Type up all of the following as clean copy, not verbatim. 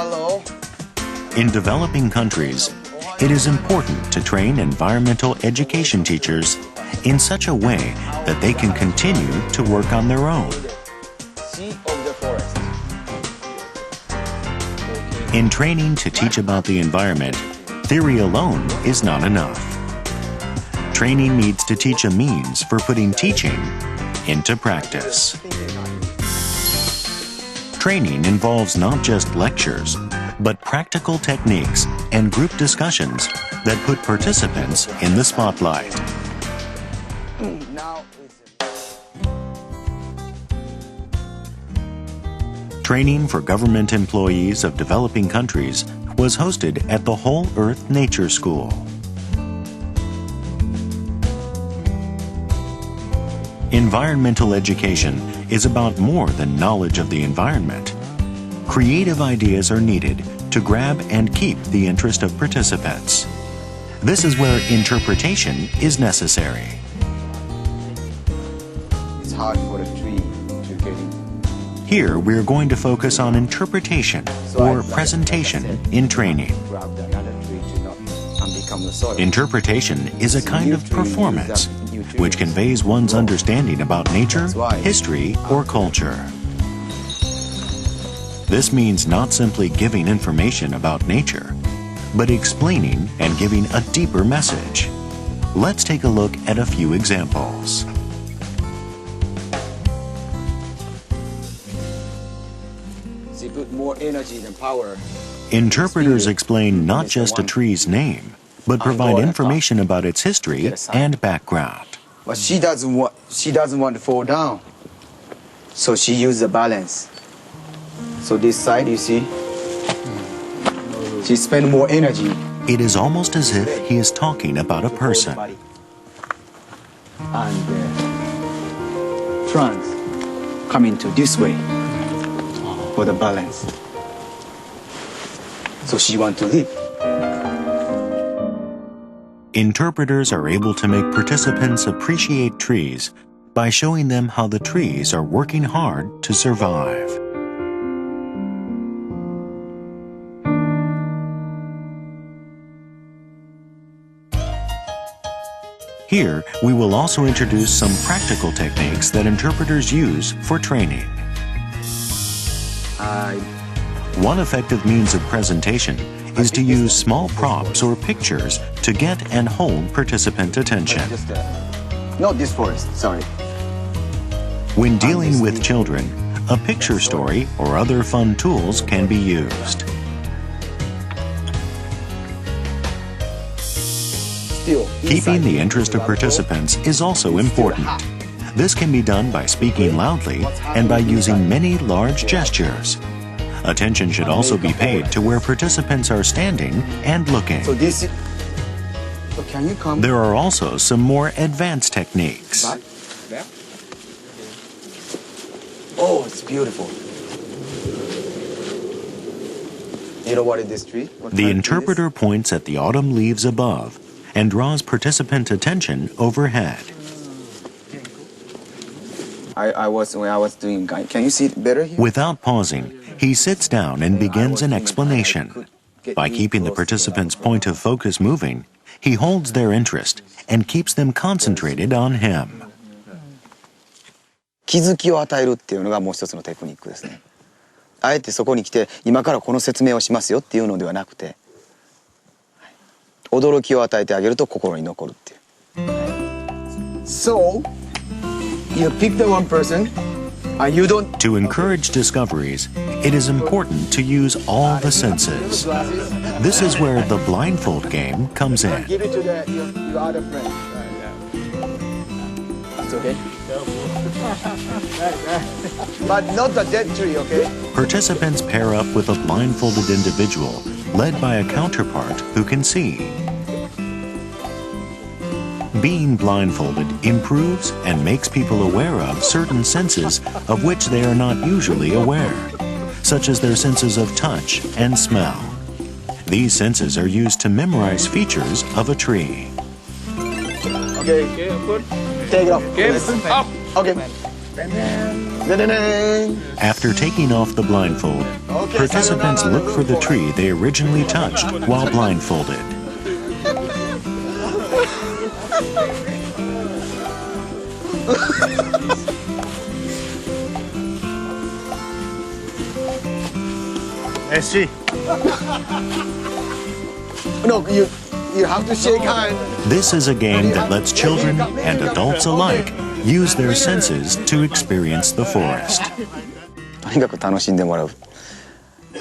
hello. In developing countries, it is important to train environmental education teachers in such a way that they can continue to work on their own. Sea of the forest. In training to teach about the environment, theory alone is not enough. Training needs to teach a means for putting teaching into practice. Training involves not just lectures, but practical techniques and group discussions that put participants in the spotlight. Training for government employees of developing countries was hosted at the Whole Earth Nature School. Environmental education is about more than knowledge of the environment. Creative ideas are needed to grab and keep the interest of participants. This is where interpretation is necessary. It's hard for a tree to get in. Here we're going to focus on interpretation or presentation in training. Interpretation is a kind of performance which conveys one's understanding about nature, history, or culture. This means not simply giving information about nature, but explaining and giving a deeper message. Let's take a look at a few examples. They put more energy than power. Interpreters explain not just a tree's name, but provide information about its history and background. But she doesn't want to fall down. So she uses the balance. So this side, you see, she spends more energy. It is almost as if he is talking about a person. And trans coming to this way for the balance. So she wants to live. Interpreters are able to make participants appreciate trees by showing them how the trees are working hard to survive. Here, we will also introduce some practical techniques that interpreters use for training. One effective means of presentation is to use small props or pictures to get and hold participant attention. Not this forest, sorry. When dealing with children, a picture story or other fun tools can be used. Keeping the interest of participants is also important. This can be done by speaking loudly and by using many large gestures. Attention should also be paid to where participants are standing and looking. There are also some more advanced techniques. Oh, it's beautiful. You know what is this tree? The interpreter points at the autumn leaves above and draws participant attention overhead. When I was doing guide. Can you see it better here? Without pausing, he sits down and begins an explanation. By keeping the participants' point of focus moving, he holds their interest and keeps them concentrated on him. 気づきを与えるっていうのがもう一つのテクニックですね。あえてそこに来て今からこの説明をしますよっていうのではなくて、驚きを与えてあげると心に残るっていう。So, you pick the one person, and you don't. To encourage discoveries, it is important to use all the senses. This is where the blindfold game comes in. Give it to your other friend. It's okay. But not the dead tree, okay? Participants pair up with a blindfolded individual led by a counterpart who can see. Being blindfolded improves and makes people aware of certain senses of which they are not usually aware, such as their senses of touch and smell. These senses are used to memorize features of a tree. Okay. Take it off. Up. Okay. After taking off the blindfold, participants look for the tree they originally touched while blindfolded. See. No, you have to shake hands. This is a game that lets children and adults alike use their senses to experience the forest. とにかく楽しんでもらう。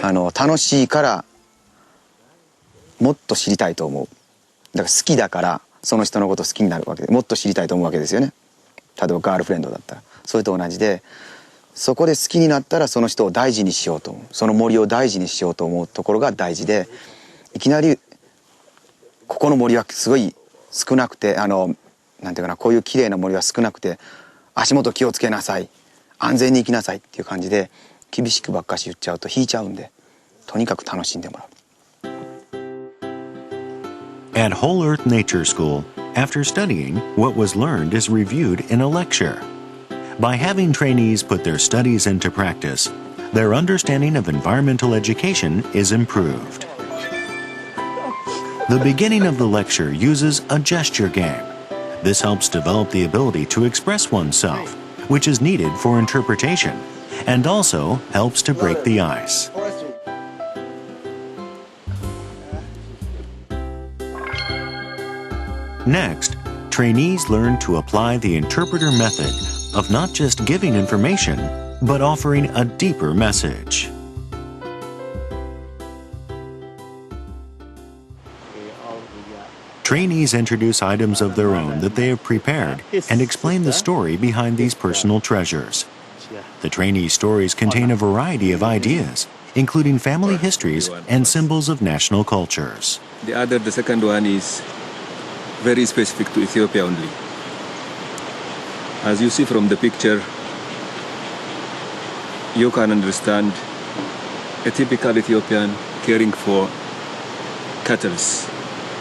楽しいからもっと知りたいと思う。だから好きだからその人のこと好きになるわけで、もっと知りたいと思うわけですよね。例えばガールフレンドだったら、それと同じで、そこで好きになったらその人を大事にしようと思う。その森を大事にしようと思うところが大事で、いきなりここの森はすごい少なくて、なんていうかな、こういう綺麗な森は少なくて、足元気をつけなさい、安全に行きなさいっていう感じで厳しくばっかし言っちゃうと引いちゃうんで、とにかく楽しんでもらう。At Whole Earth Nature School, after studying, what was learned is reviewed in a lecture. By having trainees put their studies into practice, their understanding of environmental education is improved. The beginning of the lecture uses a gesture game. This helps develop the ability to express oneself, which is needed for interpretation, and also helps to break the ice. Next, trainees learn to apply the interpreter method of not just giving information, but offering a deeper message. Trainees introduce items of their own that they have prepared and explain the story behind these personal treasures. The trainee stories contain a variety of ideas, including family histories and symbols of national cultures. The second one is very specific to Ethiopia only. As you see from the picture, you can understand a typical Ethiopian caring for cattle.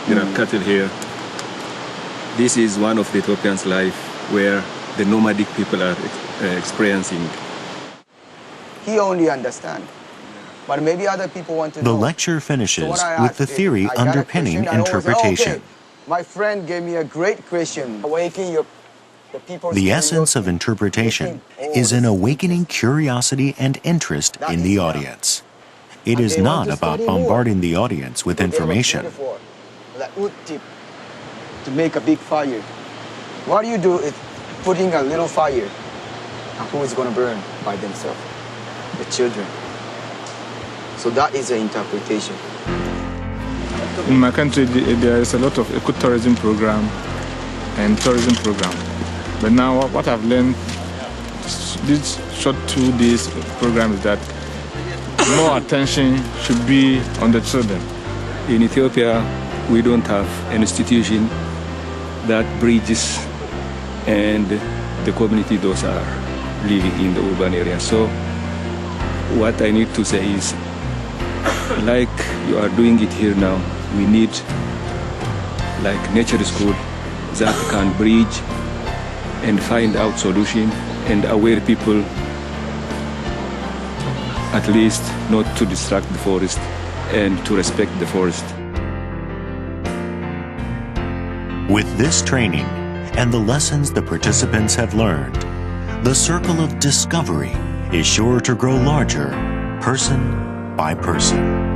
There are cattle here. This is one of the Ethiopians' life where the nomadic people are experiencing. He only understands. But maybe other people want to know. The lecture finishes with the theory underpinning interpretation. My friend gave me a great question. The essence of interpretation is in awakening curiosity and interest in the audience. It is not about bombarding the audience with information. Like wood tip to make a big fire. What you do is putting a little fire. And who is going to burn by themselves? The children. So that is an interpretation. In my country, there is a lot of ecotourism program and tourism program. But now what I've learned this short 2 days program is that more attention should be on the children. In Ethiopia, we don't have an institution that bridges and the community those are living in the urban area. So what I need to say is, like you are doing it here now, we need like nature school that can bridge and find out solution and aware people at least not to distract the forest and to respect the forest. With this training and the lessons the participants have learned, the circle of discovery is sure to grow larger, person by person.